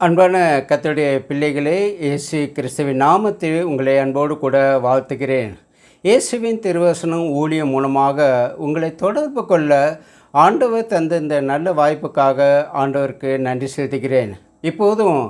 அன்பான கர்த்தருடைய பிள்ளைகளே, இயேசு கிறிஸ்துவின் நாமத்தில் உங்களை அன்போடு கூட வாழ்த்துகிறேன். இயேசுவின் திருவசனம் ஊழியம் மூலமாக உங்களை தொடர்பு கொள்ள ஆண்டவர் தந்த இந்த நல்ல வாய்ப்புக்காக ஆண்டவருக்கு நன்றி செலுத்துகிறேன். இப்போதும்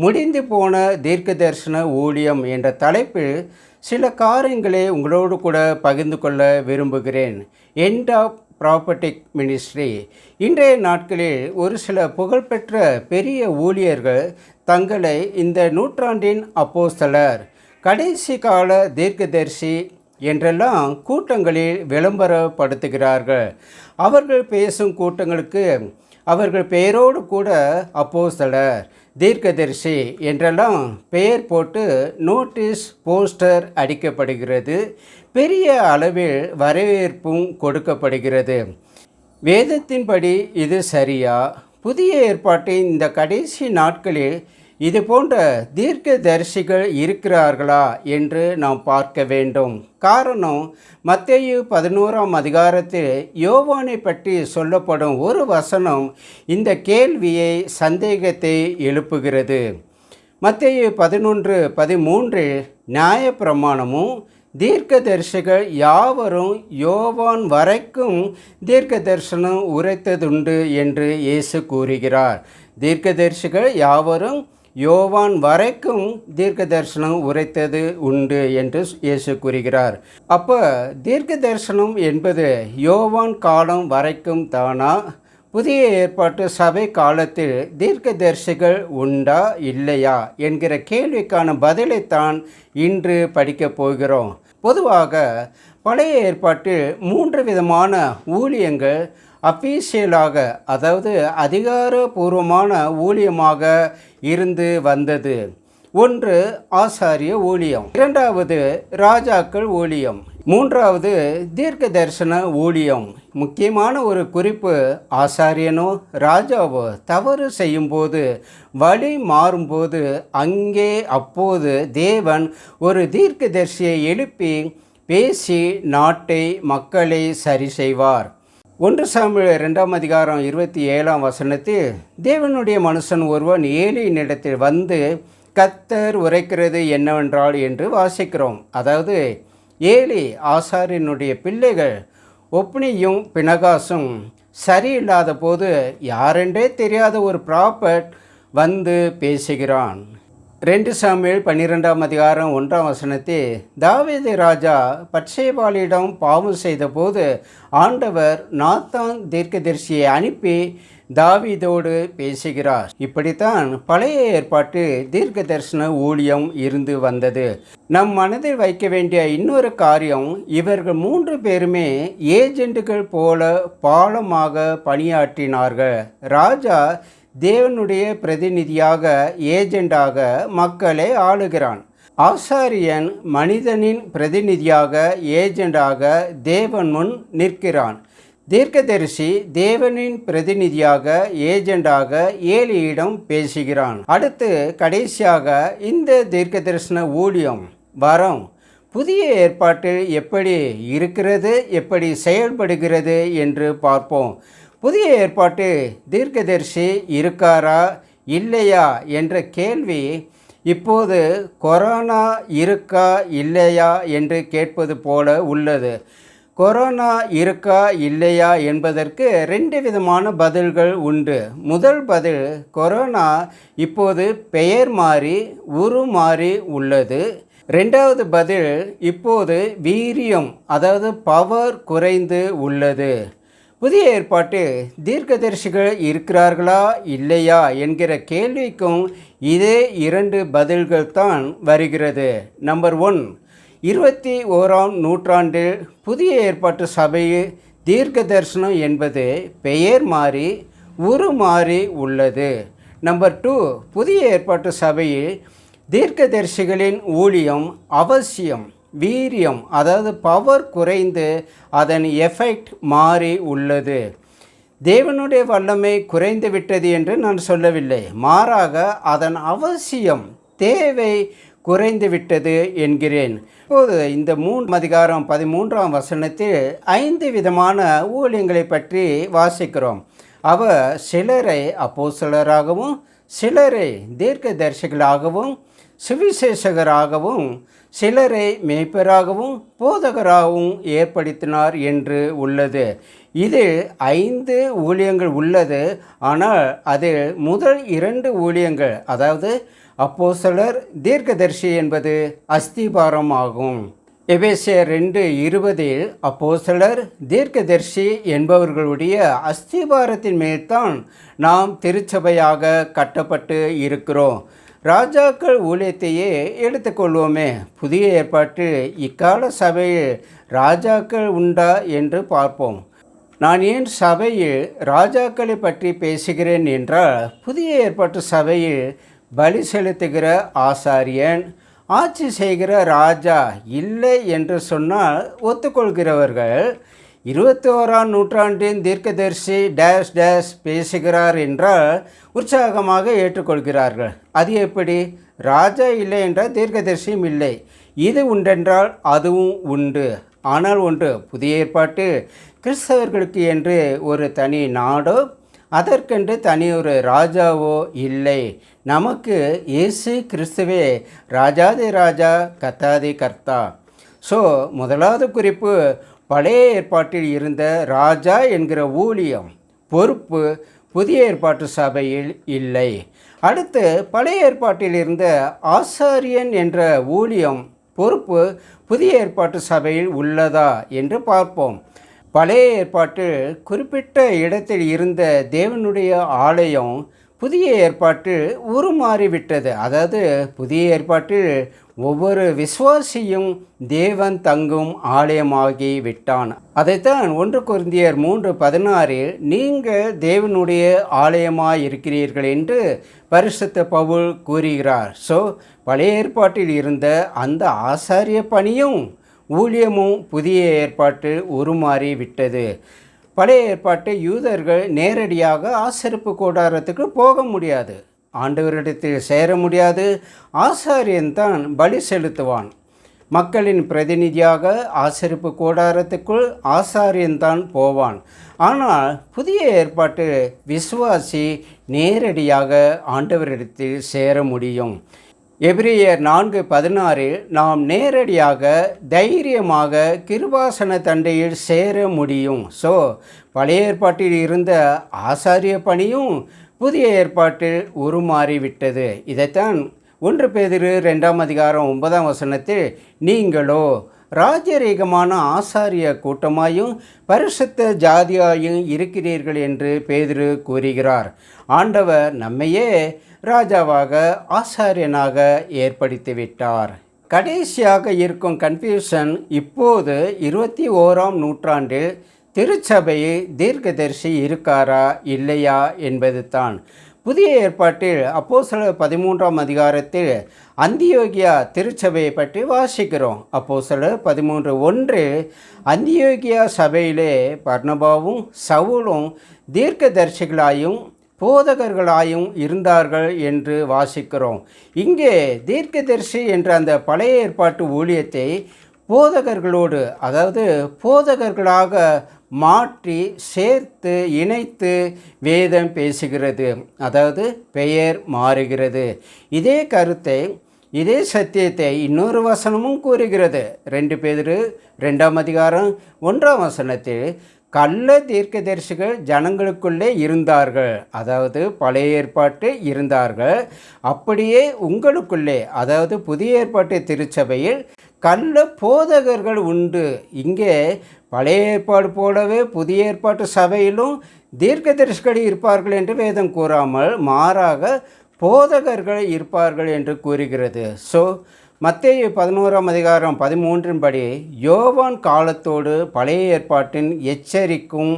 முடிந்து போன தீர்க்க தரிசன ஊழியம் என்ற தலைப்பில் சில காரியங்களை உங்களோடு கூட பகிர்ந்து கொள்ள விரும்புகிறேன். எண்ட் ஆஃப் ப்ராப்பர்ட்டிக் மினிஸ்ட்ரி. இன்றைய நாட்களில் ஒரு சில புகழ்பெற்ற பெரிய ஊழியர்கள் தங்களை இந்த நூற்றாண்டின் அப்போஸ்தலர், கடைசி கால தீர்க்கதரிசி என்றெல்லாம் கூட்டங்களில் விளம்பரப்படுத்துகிறார்கள். அவர்கள் பேசும் கூட்டங்களுக்கு அவர்கள் பெயரோடு கூட அப்போஸ்தலர், தீர்க்கதரிசி என்றெல்லாம் பெயர் போட்டு நோட்டீஸ், போஸ்டர் அடிக்கப்படுகிறது. பெரிய அளவில் வரவேற்பும் கொடுக்கப்படுகிறது. வேதத்தின்படி இது சரியா? புதிய ஏற்பாட்டின் இந்த கடைசி நாட்களில் இது போன்ற தீர்க்கதரிசிகள் இருக்கிறார்களா என்று நாம் பார்க்க வேண்டும். காரணம், மத்தேயு 11ஆம் அதிகாரத்தில் யோவானை பற்றி சொல்லப்படும் ஒரு வசனம் இந்த கேள்வியை, சந்தேகத்தை எழுப்புகிறது. மத்தேயு 11:13 நியாயப்பிரமாணமும் தீர்க்கதரிசிகள் யாவரும் யோவான் வரைக்கும் தீர்க்க தரிசனம் உரைத்ததுண்டு என்று இயேசு கூறுகிறார். தீர்க்கதரிசிகள் யாவரும் யோவான் வரைக்கும் தீர்க்க தரிசனம் உரைத்தது உண்டு என்று இயேசு கூறுகிறார். அப்போ தீர்க்க தரிசனம் என்பது யோவான் காலம் வரைக்கும் தானா? புதிய ஏற்பாட்டு சபை காலத்தில் தீர்க்கதரிசிகள் உண்டா இல்லையா என்கிற கேள்விக்கான பதிலைத்தான் இன்று படிக்கப் போகிறோம். பொதுவாக பழைய ஏற்பாட்டில் 3 விதமான ஊழியங்கள் அஃபீஷியலாக, அதாவது அதிகாரபூர்வமான ஊழியமாக இருந்து வந்தது. ஒன்று ஆசாரிய ஊழியம், இரண்டாவது ராஜாக்கள் ஊழியம், மூன்றாவது தீர்க்க தரிசன ஊழியம். முக்கியமான ஒரு குறிப்பு, ஆசாரியனோ ராஜாவோ தவறு செய்யும்போது, வழி மாறும்போது அப்போது தேவன் ஒரு தீர்க்கதரிசியை எழுப்பி பேசி நாட்டை, மக்களை சரி செய்வார். 1 சாமுவேல் 2ஆம் அதிகாரம் 27ஆம் வசனத்தில் தேவனுடைய மனுஷன் ஒருவன் ஏலியினிடத்தில் வந்து கர்த்தர் உரைக்கிறது என்னவென்றால் என்று வாசிக்கிறோம். அதாவது ஏலி ஆசாரியனுடைய பிள்ளைகள் ஒப்னியும் பினகாசும் சரியில்லாத போது யாரென்றே தெரியாத ஒரு ப்ராப்பர்ட் வந்து பேசுகிறான். 2 சாமுவேல் 12ஆம் அதிகாரம் 1ஆம் வசனத்தில் தாவீது ராஜா பத்சேபாளிடம் பாவம் செய்த போது ஆண்டவர் நாத்தான் தீர்க்கதரிசியை அனுப்பி தாவீதோடு பேசுகிறார். இப்படித்தான் பழைய ஏற்பாட்டு தீர்க்க தரிசன ஊழியம் இருந்து வந்தது. நம் மனதில் வைக்க வேண்டிய இன்னொரு காரியம், இவர்கள் 3 பேருமே ஏஜெண்டுகள் போல பாலமாக பணியாற்றினார்கள். ராஜா தேவனுடைய பிரதிநிதியாக, ஏஜெண்டாக மக்களை ஆளுகிறான். ஆசாரியன் மனிதனின் பிரதிநிதியாக, ஏஜெண்டாக தேவன் முன் நிற்கிறான். தீர்க்கதரிசி தேவனின் பிரதிநிதியாக, ஏஜெண்டாக ஏலியிடம் பேசுகிறான். அடுத்து கடைசியாக இந்த தீர்க்க தரிசன ஊழியம் வரம் புதிய ஏற்பாட்டில் எப்படி இருக்கிறது, எப்படி செயல்படுகிறது என்று பார்ப்போம். புதிய ஏற்பாட்டு தீர்க்கதரிசி இருக்காரா இல்லையா என்ற கேள்வி இப்போது கொரோனா இருக்கா இல்லையா என்று கேட்பது போல உள்ளது. கொரோனா இருக்கா இல்லையா என்பதற்கு 2 விதமான பதில்கள் உண்டு. முதல் பதில், கொரோனா இப்போது பெயர் மாறி உருமாறி உள்ளது. 2வது பதில், இப்போது வீரியம், அதாவது பவர் குறைந்து உள்ளது. புதிய ஏற்பாட்டு தீர்க்கதரிசிகள் இருக்கிறார்களா இல்லையா என்கிற கேள்விக்கும் இதே 2 பதில்கள் தான் வருகிறது. நம்பர் 1, 21ஆம் நூற்றாண்டில் புதிய ஏற்பாட்டு சபையில் தீர்க்க தரிசனம் என்பது பெயர் மாறி உருமாறி உள்ளது. நம்பர் 2, புதிய ஏற்பாட்டு சபையில் தீர்க்கதரிசிகளின் ஊழியம் அவசியம். வீரியம், அதாவது பவர் குறைந்து அதன் எஃபெக்ட் மாறி உள்ளது. தேவனுடைய வல்லமை குறைந்து விட்டது என்று நான் சொல்லவில்லை, மாறாக அதன் அவசியம், தேவை குறைந்து விட்டது என்கிறேன். இப்போது இந்த 3:13 வசனத்தில் 5 விதமான ஊழியங்களை பற்றி வாசிக்கிறோம். அவர் சிலரை அப்போஸ்தலராகவும், சிலரை தீர்க்கதரிசிகளாகவும், சுவிசேஷகராகவும், சிலரை மேய்ப்பராகவும், போதகராகவும் ஏற்படுத்தினார் என்று உள்ளது. இதில் 5 ஊழியங்கள் உள்ளது. ஆனால் அதில் முதல் 2 ஊழியங்கள், அதாவது அப்போஸ்தலர், தீர்க்கதரிசி என்பது அஸ்திபாரம் ஆகும். எபேசியர் 2:20 அப்போஸ்தலர், தீர்க்கதரிசி என்பவர்களுடைய அஸ்திபாரத்தின் மேல்தான் நாம் திருச்சபையாக கட்டப்பட்டு இருக்கிறோம். ராஜாக்கள் ஊழியத்தையே எடுத்துக்கொள்வோமே. புதிய ஏற்பாட்டில் இக்கால சபையில் ராஜாக்கள் உண்டா என்று பார்ப்போம். நான் ஏன் சபையில் ராஜாக்களை பற்றி பேசுகிறேன் என்றால், புதிய ஏற்பாட்டு சபையில் பலி செலுத்துகிற ஆசாரியன், ஆட்சி செய்கிற ராஜா இல்லை என்று சொன்னால் ஒத்துக்கொள்கிறவர்கள், 21ஆம் நூற்றாண்டின் தீர்க்கதரிசி டேஷ் டேஷ் பேசுகிறார் என்றால் உற்சாகமாக ஏற்றுக்கொள்கிறார்கள். அது எப்படி? ராஜா இல்லை என்றால் தீர்க்கதரிசியும் இல்லை. இது உண்டென்றால் அதுவும் உண்டு. ஆனால் ஒன்று, புதிய ஏற்பாட்டு கிறிஸ்தவர்களுக்கு என்று ஒரு தனி நாடோ, அதற்கென்று தனி ஒரு ராஜாவோ இல்லை. நமக்கு இயேசு கிறிஸ்துவே ராஜாதி ராஜா, கர்த்தாதி கர்த்தா. ஸோ முதலாவது குறிப்பு, பழைய ஏற்பாட்டில் இருந்த ராஜா என்கிற ஊழியம், பொறுப்பு புதிய ஏற்பாட்டு சபையில் இல்லை. அடுத்து, பழைய ஏற்பாட்டில் இருந்த ஆசாரியன் என்ற ஊழியம், பொறுப்பு புதிய ஏற்பாட்டு சபையில் உள்ளதா என்று பார்ப்போம். பழைய ஏற்பாட்டில் குறிப்பிட்ட இடத்தில் இருந்த தேவனுடைய ஆலயம் புதிய ஏற்பாட்டில் உருமாறிவிட்டது. அதாவது புதிய ஏற்பாட்டில் ஒவ்வொரு விசுவாசியும் தேவன் தங்கும் ஆலயமாகி விட்டான். அதைத்தான் 1 கொரிந்தியர் 3:16 நீங்கள் தேவனுடைய ஆலயமாய் இருக்கிறீர்கள் என்று பரிசுத்த பவுல் கூறுகிறார். ஸோ பழைய ஏற்பாட்டில் இருந்த அந்த ஆசாரிய பணியும் ஊழியமும் புதிய ஏற்பாட்டில் உருமாறி விட்டது. பழைய ஏற்பாட்டு யூதர்கள் நேரடியாக ஆசரிப்பு கூடாரத்துக்கு போக முடியாது, ஆண்டவரிடத்தில் சேர முடியாது. ஆசாரியன்தான் பலி செலுத்துவான். மக்களின் பிரதிநிதியாக ஆசரிப்பு கூடாரத்துக்குள் ஆசாரியன்தான் போவான். ஆனால் புதிய ஏற்பாட்டு விசுவாசி நேரடியாக ஆண்டவரிடத்தில் சேர முடியும். எபிரேயர் 4:16 நாம் நேரடியாக தைரியமாக கிருபாசன தண்டையில் சேர முடியும். ஸோ பழைய ஏற்பாட்டில் இருந்த ஆசாரிய பணியும் புதிய ஏற்பாட்டில் உருமாறிவிட்டது. இதைத்தான் 1 பேதுரு 2:9 நீங்களோ ராஜரீகமான ஆசாரிய கூட்டமாயும் பரிசுத்த ஜாதியாயும் இருக்கிறீர்கள் என்று பேதுரு கூறுகிறார். ஆண்டவர் நம்மையே ராஜாவாக, ஆசாரியனாக ஏற்படுத்திவிட்டார். கடைசியாக இருக்கும் கன்ஃபியூஷன் இப்போது 21ஆம் நூற்றாண்டில் திருச்சபையில் தீர்க்கதரிசி இருக்காரா இல்லையா என்பது தான். புதிய ஏற்பாட்டில் அப்போஸ்தலர் 13ஆம் அதிகாரத்தில் அந்தியோகியா திருச்சபையை பற்றி வாசிக்கிறோம். அப்போஸ்தலர் 13:1 அந்தியோகியா சபையிலே பர்னபாவும் சவுலும் தீர்க்கதரிசிகளாயும் போதகர்களாயும் இருந்தார்கள் என்று வாசிக்கிறோம். இங்கே தீர்க்கதரிசி என்ற அந்த பழைய ஏற்பாட்டு ஊழியத்தை போதகர்களோடு, அதாவது போதகர்களாக மாற்றி சேர்த்து இணைத்து வேதம் பேசுகிறது. அதாவது பெயர் மாறுகிறது. இதே கருத்தை, இதே சத்தியத்தை இன்னொரு வசனமும் கூறுகிறது. 2 பேதுரு 2:1 கள்ள தீர்க்கதரிசிகள் ஜனங்களுக்குள்ளே இருந்தார்கள். அதாவது பழைய ஏற்பாட்டு இருந்தார்கள். அப்படியே உங்களுக்குள்ளே, அதாவது புதிய ஏற்பாட்டு திருச்சபையில் கள்ள போதகர்கள் உண்டு. இங்கே பழைய ஏற்பாடு போலவே புதிய ஏற்பாட்டு சபையிலும் தீர்க்கதரிசிகள் இருப்பார்கள் என்று வேதம் கூறாமல், மாறாக போதகர்கள் இருப்பார்கள் என்று கூறுகிறது. ஸோ மத்தேயு 11:13 படி யோவான் காலத்தோடு பழைய ஏற்பாட்டின் எச்சரிக்கும்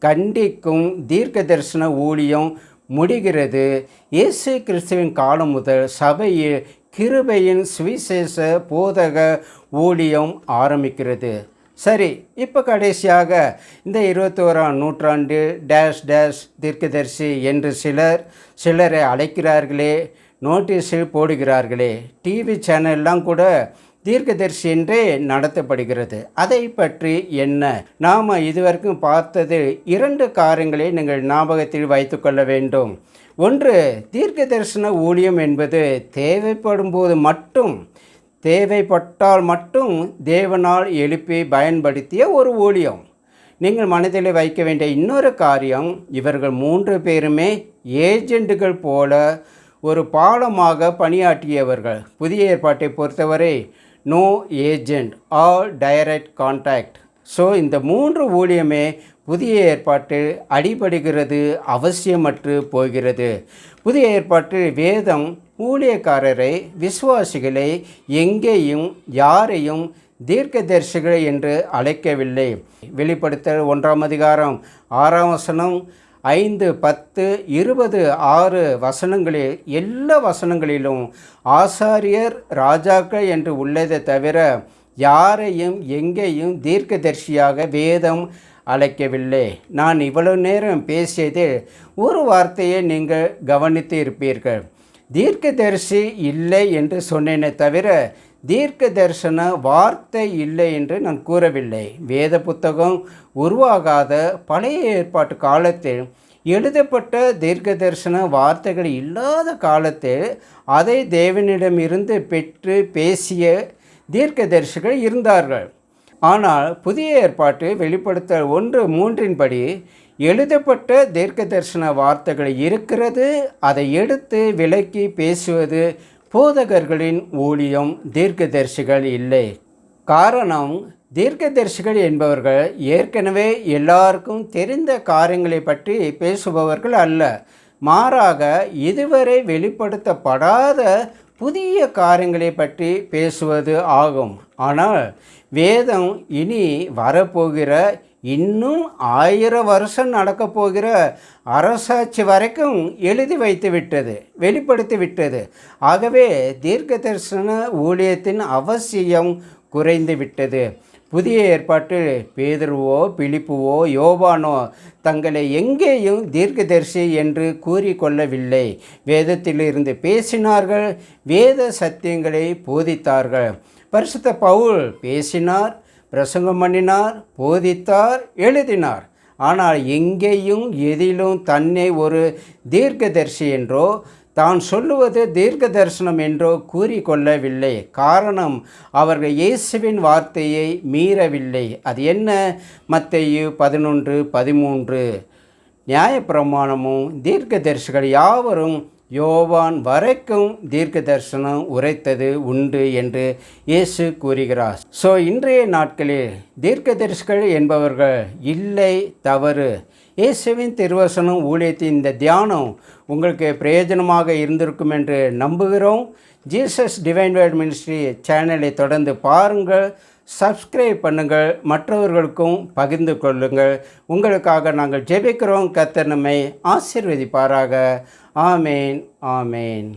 கண்டிக்கும் தீர்க்க தரிசன ஊழியம் முடிகிறது. இயேசு கிறிஸ்துவின் காலம் முதல் சபையில் கிருபையின் சுவிசேஷ போதக ஊழியம் ஆரம்பிக்கிறது. சரி, இப்போ கடைசியாக இந்த 21ஆம் நூற்றாண்டு டேஷ் டேஷ் தீர்க்கதரிசி என்று சிலரை அழைக்கிறார்களே, நோட்டீஸில் போடுகிறார்களே, டிவி சேனல்லாம் கூட தீர்க்கதரிசி என்றே நடத்தப்படுகிறது. அதை பற்றி என்ன? நாம் இதுவரைக்கும் பார்த்தது 2 காரியங்களை நீங்கள் ஞாபகத்தில் வைத்து கொள்ள வேண்டும். ஒன்று, தீர்க்க தரிசன ஊழியம் என்பது தேவைப்பட்டால் மட்டும் தேவனால் எழுப்பி பயன்படுத்திய ஒரு ஊழியம். நீங்கள் மனதில் வைக்க வேண்டிய இன்னொரு காரியம், இவர்கள் 3 பேருமே ஏஜெண்டுகள் போல ஒரு பாலமாக பணியாற்றியவர்கள். புதிய ஏற்பாட்டை பொறுத்தவரை no agent, all direct contact. So இந்த 3 ஊழியமே புதிய ஏற்பாட்டில் அடிபடுகிறது, அவசியமற்று போகிறது. புதிய ஏற்பாட்டில் வேதம் ஊழியக்காரரை, விசுவாசிகளை எங்கேயும் யாரையும் தீர்க்கதரிசிகள் என்று அழைக்கவில்லை. வெளிப்படுத்தல் 1ஆம் அதிகாரம் 6ஆம் வசனம், 5, 10, 20, 6 வசனங்களில் எல்லா வசனங்களிலும் ஆசாரியர், ராஜாக்கள் என்று உள்ளதை தவிர யாரையும் எங்கேயும் தீர்க்கதரிசியாக வேதம் அழைக்கவில்லை. நான் இவ்வளவு நேரம் பேசியதில் ஒரு வார்த்தையை நீங்கள் கவனித்து இருப்பீர்கள். தீர்க்கதரிசி இல்லை என்று சொன்னேனே தவிர தீர்க்க தரிசன வார்த்தை இல்லை என்று நான் கூறவில்லை. வேத புத்தகம் உருவாகாத பழைய ஏற்பாட்டு காலத்தில் எழுதப்பட்ட தீர்க்க தரிசன வார்த்தைகள் இல்லாத காலத்தில் அதை தேவனிடமிருந்து பெற்று பேசிய தீர்க்கதரிசிகள் இருந்தார்கள். ஆனால் புதிய ஏற்பாட்டு வெளிப்படுத்தல் 1:3 எழுதப்பட்ட தீர்க்க தரிசன வார்த்தைகள் இருக்கிறது. அதை எடுத்து விலக்கி பேசுவது போதகர்களின் ஊழியம், தீர்க்கதரிசிகள் இல்லை. காரணம், தீர்க்கதரிசிகள் என்பவர்கள் ஏற்கனவே எல்லாருக்கும் தெரிந்த காரியங்களை பற்றி பேசுபவர்கள் அல்ல. மாறாக இதுவரை வெளிப்படுத்தப்படாத புதிய காரியங்களை பற்றி பேசுவது ஆகும். ஆனால் வேதம் இனி வரப்போகிற, இன்னும் 1000 வருஷம் நடக்கப் போகிற அரசாட்சி வரைக்கும் எழுதி வைத்து விட்டது, வெளிப்படுத்தி விட்டது. ஆகவே தீர்க்க தரிசன ஊழியத்தின் அவசியம் குறைந்து விட்டது. புதிய ஏற்பாட்டில் பேதுருவோ, பிலிப்புவோ, யோவானோ தங்களை எங்கேயும் தீர்க்கதரிசி என்று கூறிக்கொள்ளவில்லை. வேதத்திலிருந்து பேசினார்கள், வேத சத்தியங்களை போதித்தார்கள். பரிசுத்த பவுல் பேசினார், பிரசங்கம் பண்ணினார், போதித்தார், எழுதினார். ஆனால் எங்கேயும் எதிலும் தன்னை ஒரு தீர்க்கதரிசி என்றோ தான் சொல்லுவது தீர்க்க தரிசனம் என்றோ கூறிக்கொள்ளவில்லை. காரணம், அவர்கள் இயேசுவின் வார்த்தையை மீறவில்லை. அது என்ன? மத்தேயு 11:13 நியாயப்பிரமாணமும் தீர்க்கதரிசிகள் யாவரும் யோவான் வரைக்கும் தீர்க்க தரிசனம் உரைத்தது உண்டு என்று இயேசு கூறுகிறார். ஸோ இன்றைய நாட்களில் தீர்க்கதரிசிகள் என்பவர்கள் இல்லை, தவறு. இயேசுவின் திருவசனம் ஊழியத்தின் இந்த தியானம் உங்களுக்கு பிரயோஜனமாக இருந்திருக்கும் என்று நம்புகிறோம். ஜீசஸ் டிவைன் வேர்ட் மினிஸ்ட்ரி சேனலை தொடர்ந்து பாருங்கள், சப்ஸ்கிரைப் பண்ணுங்கள், மற்றவர்களுக்கும் பகிர்ந்து கொள்ளுங்கள். உங்களுக்காக நாங்கள் ஜெபிக்கிறோம். கர்த்தர் நம்மை ஆசீர்வதிப்பாராக. ஆமேன், ஆமேன்.